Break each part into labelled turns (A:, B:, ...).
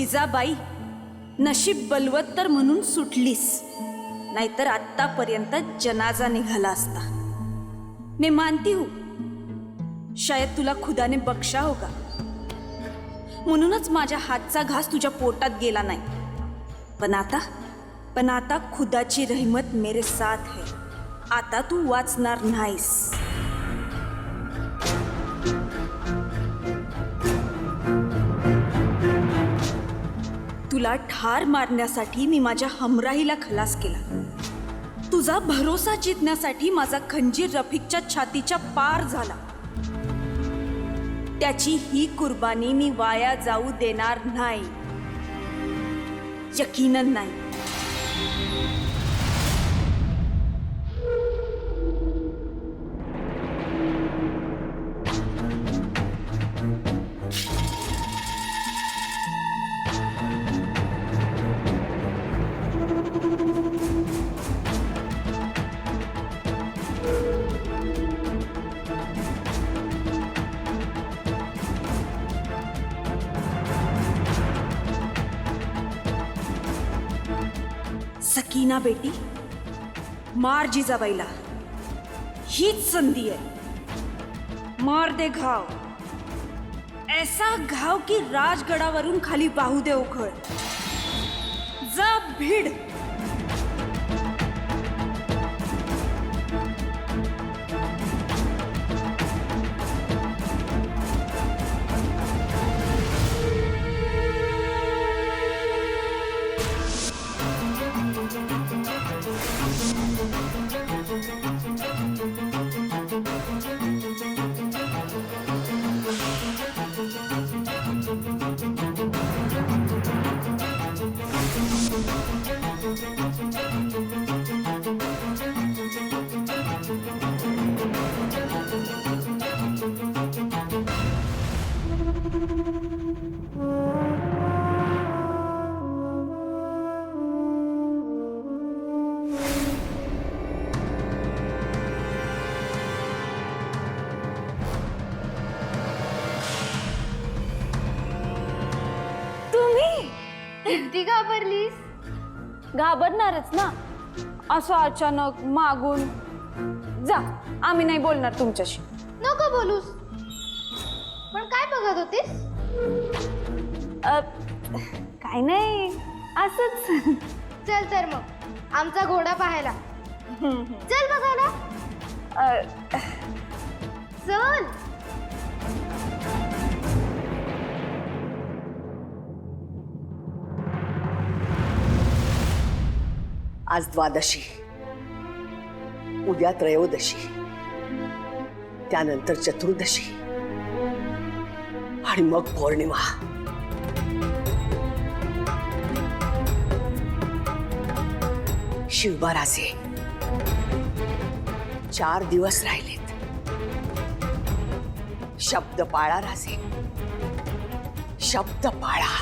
A: जिजाबाई, नशीब बलवत्तर म्हणून सुटलीस, नाहीतर आत्तापर्यंत जनाजा निघाला असता। मैं मानती हूँ शायद तुला खुदा ने बख्शा होगा, म्हणूनच माझ्या हातचा घास तुझ्या पोटात गेला नाही। पण आता खुदाची रहमत मेरे साथ है। आता तू वाचणार नाहीस। तुला ठार मारण्यासाठी मी माझ्या हमराहीला खलास केला। तुझा भरोसा जिंकण्यासाठी माझा खंजीर रफिकच्या छातीच्या पार झाला। त्याची ही कुर्बानी मी वाया जाऊ देणार नाही, यकीनन नाही। सकीना बेटी, मार जिजाबाईला, हीच संधी आहे। मार दे घाव, ऐसा घाव की राजगडावरून खाली वाहू दे उखळ। जा भीड।
B: किती घाबरलीस?
A: घाबरणारच ना, असं अचानक मागून। जा, आम्ही नाही बोलणार तुमच्याशी।
B: नको बोलूस। पण काय बघत होतीस?
A: काय नाही, असंच।
B: चल तर मग आमचा घोडा पाहायला चल बघायला। चल।
C: आज द्वादशी, उद्या त्रयोदशी, त्यानंतर चतुर्दशी आणि मग पौर्णिमा। शिवबाराचे 4 दिवस राहिलेत। शब्द पाळा राजे, शब्द पाळा।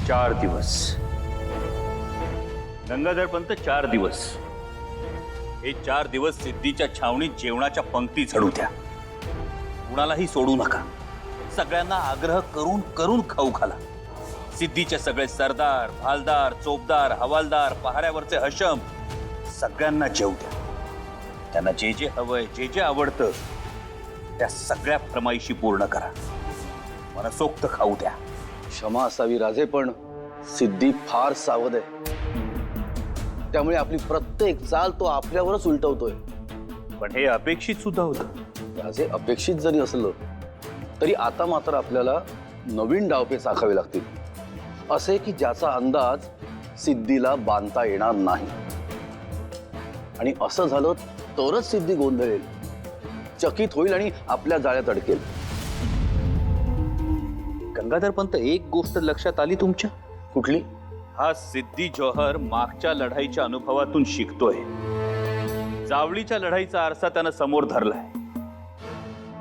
D: 4 दिवस गंगाधर पंत, 4 दिवस। हे 4 दिवस सिद्धीच्या छावणीत जेवणाच्या पंक्ती झडू द्या। कुणालाही सोडू नका। सगळ्यांना आग्रह करून करून खाऊ घाला। सिद्धीचे सगळे सरदार, भालदार, चोपदार, हवालदार, पहाऱ्यावरचे हशम, सगळ्यांना जेवू द्या। त्यांना जे जे हवंय, जे जे आवडतं, त्या सगळ्या फरमाईशी पूर्ण करा। मनसोक्त खाऊ द्या।
E: क्षमा असावी राजे, पण सिद्धी फार सावध आहे। त्यामुळे आपली प्रत्येक चाल तो आपल्यावरच उलटवतोय।
D: पण हे अपेक्षित सुद्धा होतं।
E: राजे, अपेक्षित जरी असलं तरी आता मात्र आपल्याला नवीन डावपेच आखावे लागतील, असे की ज्याचा अंदाज सिद्धीला बांधता येणार नाही। आणि असं झालं तरच सिद्धी गोंधळेल, चकित होईल आणि आपल्या जाळ्यात अडकेल।
D: गंगाधर पंत, एक गोष्ट लक्षात आली तुमच्या?
E: कुठली?
D: हा सिद्धी जौहर मागच्या लढाईच्या अनुभवातून शिकतोय। जावळीच्या लढाईचा आरसा त्यानं समोर धरलाय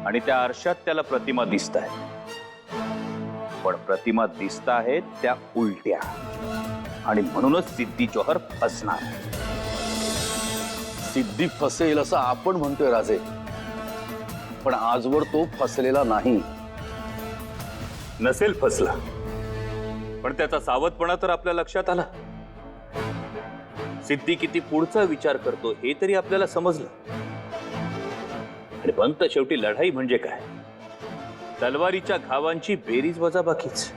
D: आणि त्या आरशात त्याला प्रतिमा दिसताय। पण प्रतिमा दिसताहेत त्या उलट्या, आणि म्हणूनच सिद्धी जौहर फसणार।
E: सिद्धी फसेल असं आपण म्हणतोय राजे, पण आजवर तो फसलेला नाही।
D: नसेल फसला, पण त्याचा सावधपणा तर आपल्या लक्षात आला. सिद्धी किती पुढचा विचार करतो हे तरी आपल्याला समजलं. आणि पंत शेवटी लढाई म्हणजे काय, तलवारीच्या घावांची बेरीज वजाबाकीच.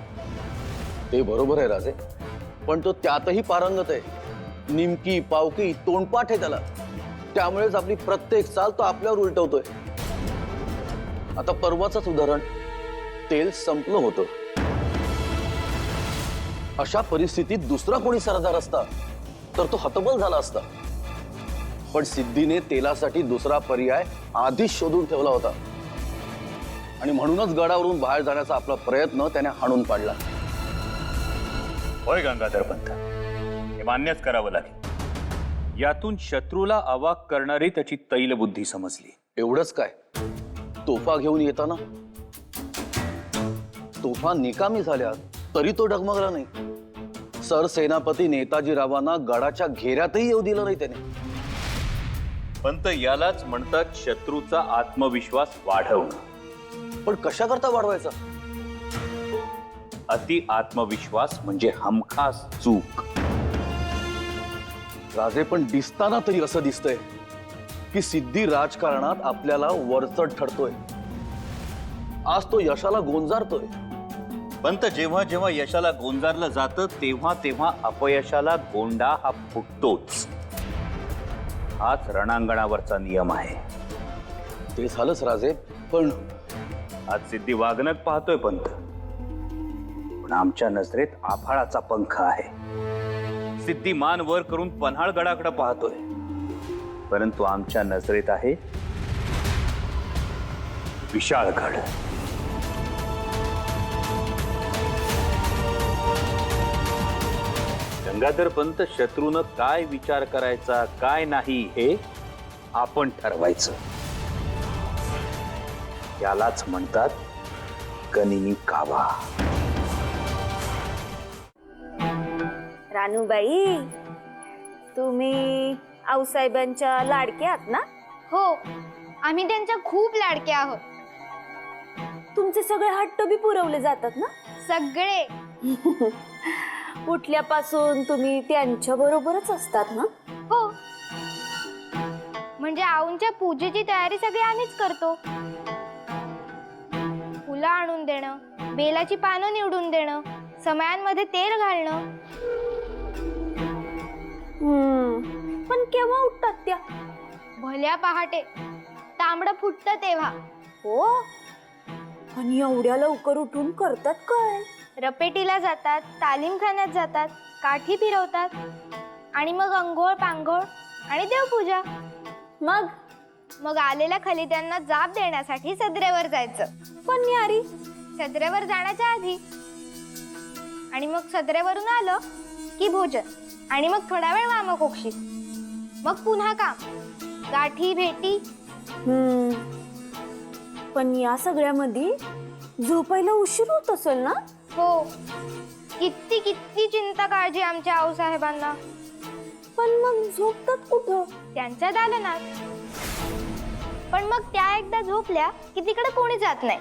E: ते बरोबर आहे राजे, पण तो त्यातही पारंगत आहे. निमकी पावकी तोंडपाठ आहे त्याला. त्यामुळेच आपली प्रत्येक चाल तो आपल्यावर उलटवतोय. आता परवाचंच उदाहरण, तेल संपलं होतं. अशा परिस्थितीत दुसरा कोणी सरदार असता तर तो हतबल झाला असता. पण सिद्धीने तेलासाठी दुसरा पर्याय आधीच शोधून ठेवला होता आणि म्हणूनच गडावरून बाहेर जाण्याचा आपला प्रयत्न त्याने हाणून पाडला.
D: होय गंगाधर पंत, हे मान्यच करावं लागेल. यातून शत्रूला अवाक करणारी त्याची तैलबुद्धी समजली.
E: एवढंच काय, तोफा घेऊन येताना तोफा निकामी झाल्या तरी तो डगमगला नाही. सरसेनापती नेताजीरावांना गडाच्या घेऱ्यातही येऊ दिलं नाही त्याने.
D: पंत, यालाच म्हणतात शत्रूचा आत्मविश्वास वाढवणं.
E: पण कशा करता वाढवायचा?
D: अति आत्मविश्वास म्हणजे हमखास चूक.
E: राजे, पण दिसताना तरी असं दिसतंय की सिद्धी राजकारणात आपल्याला वरचढ ठरतोय. आज तो यशाला गोंजारतोय.
D: पंत, जेव्हा जेव्हा यशाला गोंजारलं जातं तेव्हा तेव्हा अपयशाला गोंडा हा फुटतोच. हाच रणांगणावरचा नियम आहे.
E: ते झालंच राजे, पण
D: आज सिद्धी वागणक पाहतोय पंत, पण आमच्या नजरेत आभाळाचा पंख आहे. सिद्धी मान वर करून पन्हाळगडाकडे पाहतोय, परंतु आमच्या नजरेत आहे विशाळगड. गंगाधर पंत, शत्रूनं काय विचार करायचा काय नाही हे आपण ठरवायचं. यालाच म्हणतात गनिमी कावा.
A: रानूबाई, तुम्ही आऊसाहेबांच्या लाडक्या आहात ना?
B: हो, आम्ही त्यांच्या खूप लाडके आहोत.
A: तुमचे सगळे हट्ट बी पुरवले जातात ना?
B: सगळे.
A: उठल्यापासून तुम्ही त्यांच्या बरोबरच असतात ना?
B: हो, म्हणजे आऊंच्या पूजेची तयारी सगळी आम्हीच करतो. फुलं आणून देणं, बेलाची पानं निवडून देणं, समयांमध्ये तेल घालणं.
A: पण केव्हा उठतात त्या?
B: भल्या पहाटे, तांबडं फुटतं तेव्हा.
A: हो, पण एवढ्या लवकर उठून करतात काय?
B: रपेटीला जातात, तालीमखान्यात जातात, काठी फिरवतात आणि मग अंघोळ पांघोळ आणि देवपूजा.
A: मग
B: आलेल्या खलित्यांना जाप देण्यासाठी सदरेवर जायचं.
A: पण न्यारी,
B: सदरेवर जाण्याच्या आधी. आणि मग सदरेवरून आलं की भोजन आणि मग थोडा वेळ वामकोक्षी. मग पुन्हा काम, गाठी भेटी.
A: पण या सगळ्यामध्ये झोपायला उशीर होत असेल ना?
B: हो, किती किती चिंता काळजी आमच्या आऊसाहेबांना.
A: पण मग झोपतात कुठं?
B: त्यांच्या दालनात. पण मग त्या एकदा झोपल्या की तिकडे कोणी जात नाही.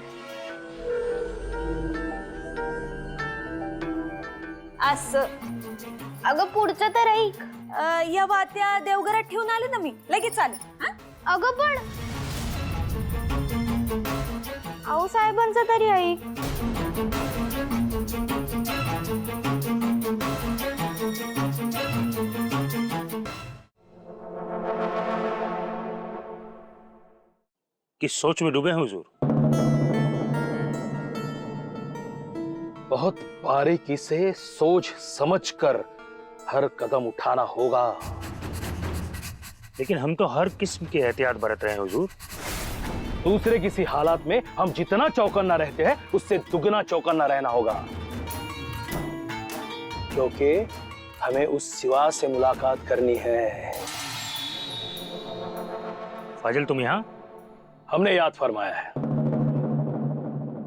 A: असं.
B: अगं पुढचं तर ऐक.
A: या वात्या देवघरात ठेवून आले ना मी, लगेच आले.
B: अगं पण आऊसाहेबांचं तरी ऐक.
F: किस सोच में डूबे हैं हुजूर?
E: बहुत बारीकी से सोच समझकर हर कदम उठाना होगा.
F: लेकिन हम तो हर किस्म की एहतियात बरत रहे हैं हुजूर.
E: दूसरे किसी हालात में हम जितना चौकन्ना रहते हैं उससे दुगना चौकन्ना रहना होगा, क्योंकि हमें उस सिवा से मुलाकात करनी है.
F: फाजिल, तुम यहाँ?
E: हमने याद फरमाया है.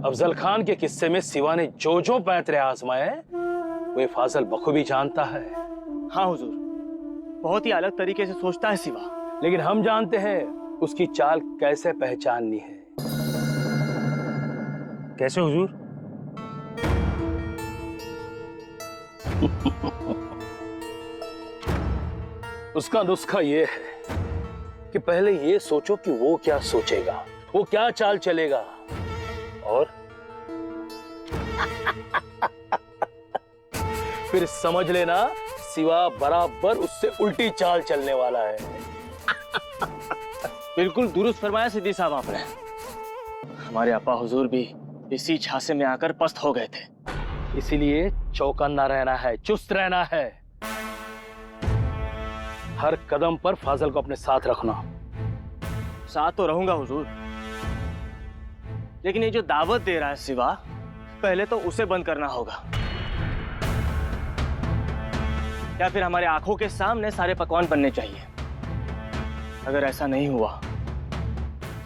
E: अफजल खान के किस्से में सिवा ने जो जो पैंतरे आजमाए वे फाजल बखूबी जानता है.
G: हाँ हुजूर, बहुत ही अलग तरीके से सोचता है सिवा.
E: लेकिन हम जानते हैं उसकी चाल कैसे पहचाननी है.
F: कैसे हुजूर?
E: उसका नुस्खा ये है कि पहले ये सोचो कि वो क्या सोचेगा, वो क्या चाल चलेगा, और फिर समझ लेना सिवा बराबर उससे उल्टी चाल चलने वाला है।
G: बिल्कुल दुरुस्त फरमाया सिद्दी साहब आपने। हमारे अपा हुजूर भी इसी झांसे में आकर पस्त हो गए थे।
E: इसीलिए चौकन्ना रहना है, चुस्त रहना है। हर कदम पर फाजल को अपने साथ रखना।
G: साथ तो रहूंगा हुजूर, लेकिन ये जो दावत दे रहा है सिवा, पहले तो उसे बंद करना होगा, या फिर हमारे आंखों के सामने सारे पकवान बनने चाहिए। अगर ऐसा नहीं हुआ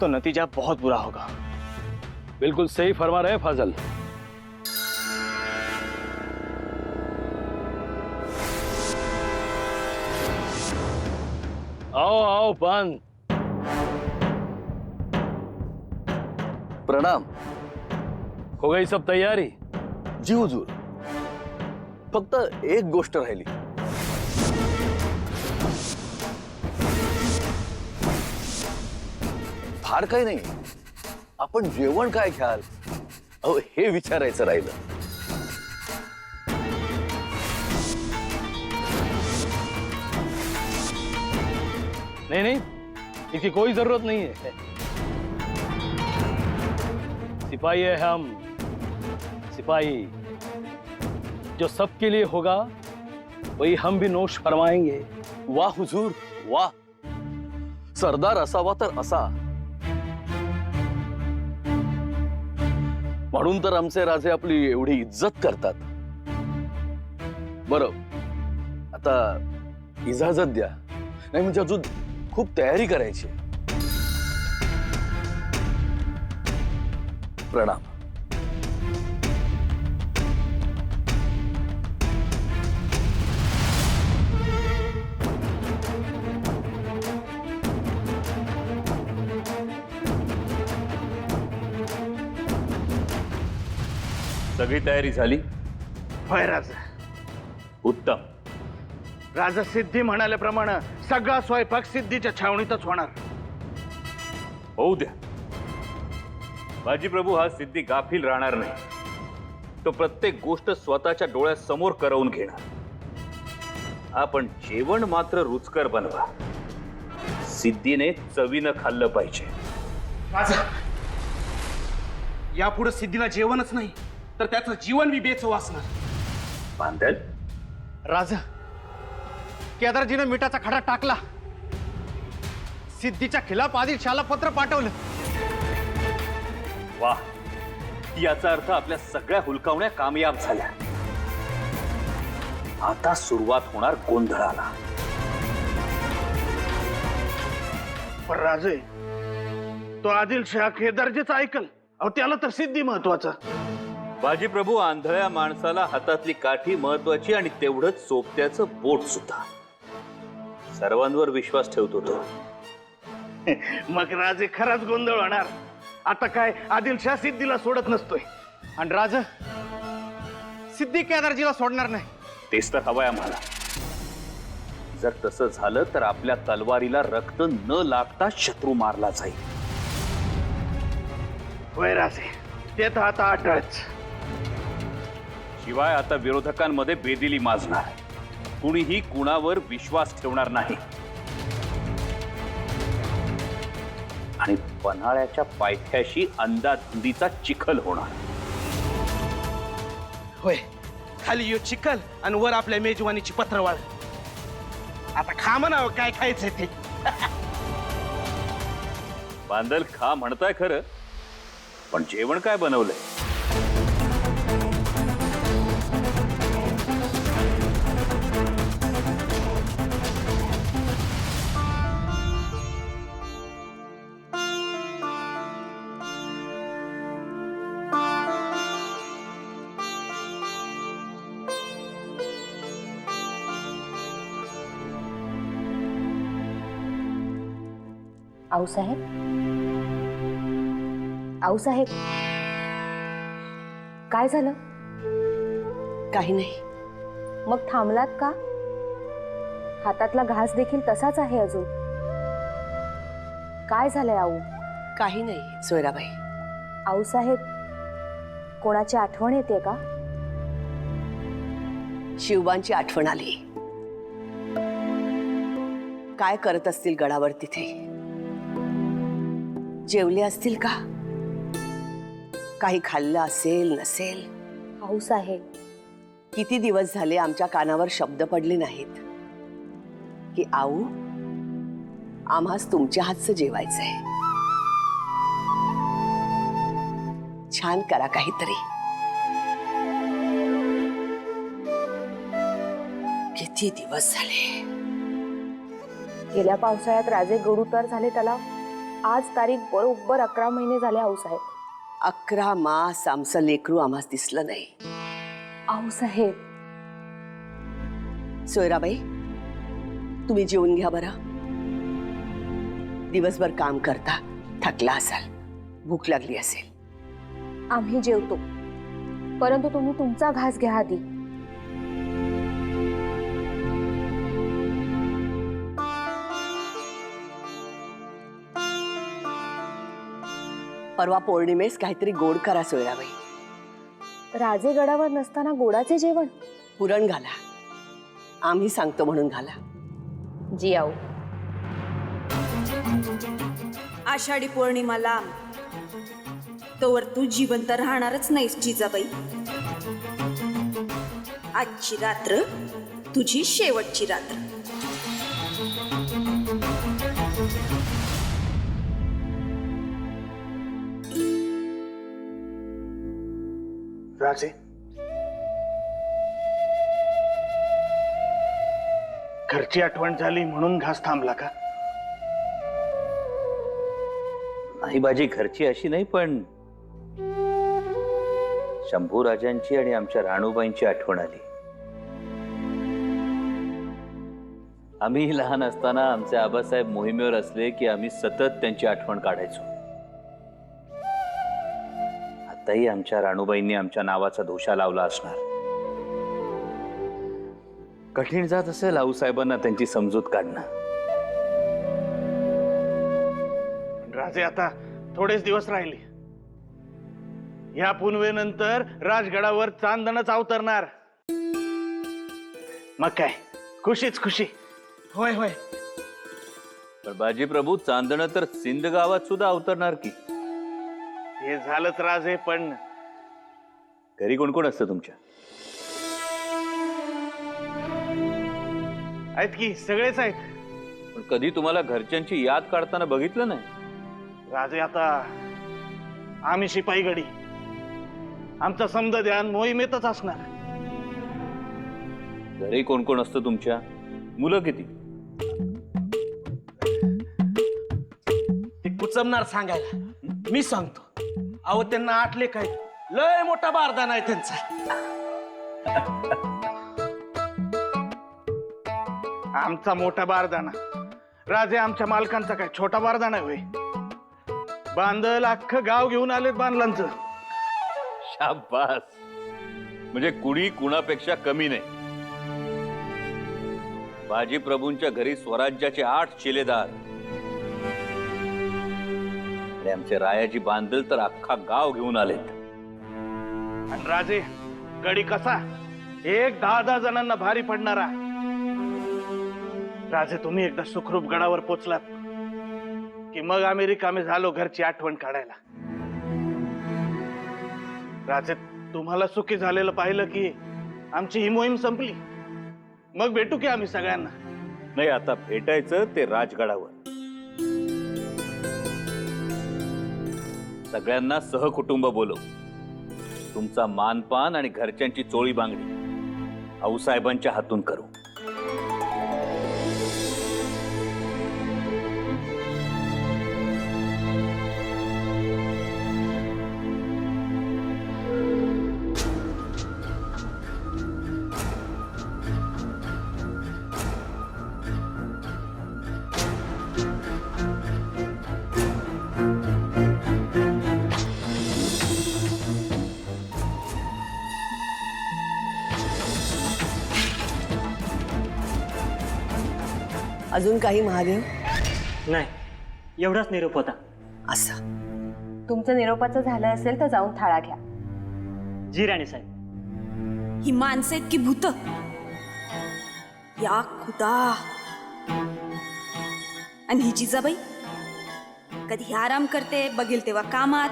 G: तो नतीजा बहुत बुरा होगा।
E: बिल्कुल सही फरमा रहे फाजल। आओ आओ बंद। प्रणाम। हो गई सब तैयारी? जी हुजूर, फक्त एक गोष्ट राहिली। फार काही नाही, आपण जेवण काय घ्याल अहो हे विचारायचं राहिलं। नहीं नहीं, इसकी कोई जरूरत नहीं है। सिपाही है हम, सिपाही। जो सबके लिए होगा वही हम भी नोश फरमाएंगे। वाह हुजूर वाह, सरदार असावा तर असा। म्हणून तर आमचे राजे आपली एवढी इज्जत करतात। बरं, आता इजाजत द्या, नाही म्हणजे अजून खूप तयारी करायची। प्रणाम।
D: सगळी तयारी झाली?
H: होय राजा।
D: उत्तम.
H: राजा सिद्धी म्हणाल्याप्रमाणे सगळा स्वयंपाक सिद्धीच्या छावणीतच होणार।
D: होऊ द्या. बाजी प्रभू हा सिद्धी गाफील राहणार नाही. तो प्रत्येक गोष्ट स्वतःच्या डोळ्यासमोर करवून घेणार. आपण जेवण मात्र रुचकर बनवा. सिद्धीने चवीनं खाल्लं पाहिजे.
H: राजा, यापुढे सिद्धीला जेवणच नाही तर त्याचं जीवन बी बेचव असणार।
D: बांधल
H: राजा, केदारजीने मिठाचा खडा टाकला, सिद्धीच्या खिलाफ आदिलशाहला पत्र पाठवलं।
D: वाह, याचा अर्थ आपल्या सगळ्या हुलकावण्या कामयाब झाल्या. आता सुरुवात होणार गोंधळाला.
H: पण राजे, तो आदिलशाह केदारजीचं ऐकल, अहो त्याला तर सिद्धी महत्वाचा।
D: बाजी प्रभू, आंधळ्या माणसाला हातातली काठी महत्वाची आणि तेवढंच सोबत्याचं बोट सुद्धा. सर्वांवर विश्वास ठेवतो तो.
H: मग राजे खराच गोंधळ होणार. आता काय आदिलशाह सिद्धीला सोडत नसतोय, आणि राजा सिद्धी केदारजीला सोडणार नाही.
D: तेच तर हवंय आम्हाला. जर तसं झालं तर आपल्या तलवारीला रक्त न लागता शत्रू मारला जाईल.
H: होय राजे, ते तर आता अटळच.
D: शिवाय आता विरोधकांमध्ये बेदिली माजणार. कुणीही कुणावर विश्वास ठेवणार नाही. आणि पन्हाळ्याच्या पायथ्याशी अंदाधुंदीचा चिखल होणार.
H: होय, खाली यो चिखल आणि वर आपल्या मेजवानीची पत्रवाळ. आता खा म्हणावं काय खायचंय ते.
D: बांदल खा म्हणताय खरं, पण जेवण काय बनवलंय?
B: आऊसाहेब, आऊसाहेब, काय झालं?
C: काही नाही,
B: मग थांबलात का? हातातला घास देखील तसाच आहे अजून. काय झालंय आऊ?
C: काही नाही सोयराबाई.
B: आऊसाहेब, कोणाची आठवण येते का?
C: शिवबांची आठवण आली. काय करत असतील गडावर तिथे? जेवले असतील का? काही खाल्लं असेल नसेल.
B: आऊसाहेब,
C: किती दिवस झाले आमच्या कानावर शब्द पडले नाहीत की आऊ आम्हास तुमच्या हातचं जेवायचंय. छान करा काहीतरी. किती दिवस झाले.
B: गेल्या पावसाळ्यात राजे गडूतर झाले त्याला आज तारीख बरोबर 11 महिने झाले आऊसाहेब.
C: 11 मास आमचं लेकरू आम्हास दिसलं नाही.
B: आऊसाहेब,
C: सोयराबाई, तुम्ही जेवून घ्या बरं. दिवसभर काम करता थकला असाल, भूक लागली असेल.
B: आम्ही जेवतो, परंतु तुम्ही तुमचा घास घ्या आधी.
C: परवा पौर्णिमेस काहीतरी गोड करा सोयराबाई.
B: राजे गडावर नसताना गोडाचे जेवण?
C: पुरण घाला. आम्ही सांगतो म्हणून घाला.
B: जी आऊ.
A: आषाढी पौर्णिमा लांब, तोवर तू जिवंत राहणारच नाहीस जिजाबाई. आजची रात्र तुझी शेवटची रात्र.
H: राजे, घरची आठवण झाली म्हणून घास थांबला का?
D: नाही माझी घरची अशी नाही, पण शंभू राजांची आणि आमच्या राणूबाईंची आठवण आली. आम्ही लहान असताना आमचे आबासाहेब मोहिमेवर असले की आम्ही सतत त्यांची आठवण काढायचो. आताही आमच्या राणूबाईंनी आमच्या नावाचा धोशा लावला असणार. कठीण जात असेल आऊसाहेबांना त्यांची समजूत काढणं.
H: राजे, आता थोडेच दिवस राहिले. या पुनवेनंतर राजगडावर चांदणच अवतरणार. मग काय खुशीच खुशी. होय होय.
D: पण बाजी प्रभू, चांदणं तर सिंध गावात सुद्धा अवतरणार की.
H: हे झालंच राजे, पण
D: घरी कोण कोण असतं तुमच्या?
H: आहेत की, सगळेच आहेत.
D: पण कधी तुम्हाला घरच्यांची याद काढताना बघितलं नाही?
H: राजे, आता आम्ही शिपाई गडी, आमचं समजा ध्यान मोहिमेतच असणार.
D: घरी कोण कोण असतं तुमच्या? मुलं किती?
I: ते कुचमणार सांगायला मी सांगतो. अहो, त्यांना 8 लेक आहेत. लय मोठा बारदाना आहे त्यांचा.
H: आमचा मोठा बारदाना. राजे, आमच्या मालकांचा काय छोटा बारदाना होय? बांधल अख्खं गाव घेऊन आलेत बांधलांचं.
D: शाबास. म्हणजे कुणी कुणापेक्षा कमी नाही. बाजी प्रभूंच्या घरी स्वराज्याचे 8 शिलेदार आणि आमचे रायाजी बांधल तर अख्खा गाव घेऊन आलेत.
H: आणि राजे, गडी कसा एक 10-10 जणांना भारी पडणारा. राजे, तुम्ही एकदा सुखरूप गडावर पोचलात की मग आम्ही रिकामे झालो घरची आठवण काढायला. राजे, तुम्हाला सुखी झालेलं पाहिलं की आमची ही मोहीम संपली. मग भेटू की आम्ही सगळ्यांना.
D: नाही, आता भेटायचं ते राजगडावर. सगळ्यांना सहकुटुंब बोलव. तुमचा मानपान आणि घरच्यांची चोळी बांगडी आऊसाहेबांच्या हातून करू.
C: अजून काही महादेव?
J: नाही, एवढाच निरोप होता.
C: असा
K: तुमचं निरोपाचं झालं असेल तर जाऊन थाळा घ्या.
J: जी राणीसाहेब.
A: ही माणसं आहेत की भूत? या खुदा. आणि ही जिजाबाई कधी आराम करते, बघेल तेव्हा कामात.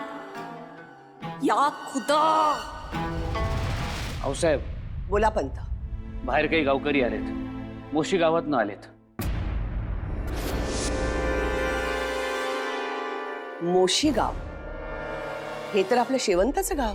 A: या खुदा.
E: आऊसाहेब,
C: बोला पंत.
E: बाहेर काही गावकरी आलेत, मोशी गावात आलेत.
C: मोशी गाव हे तर आपलं शेवंताचं गाव.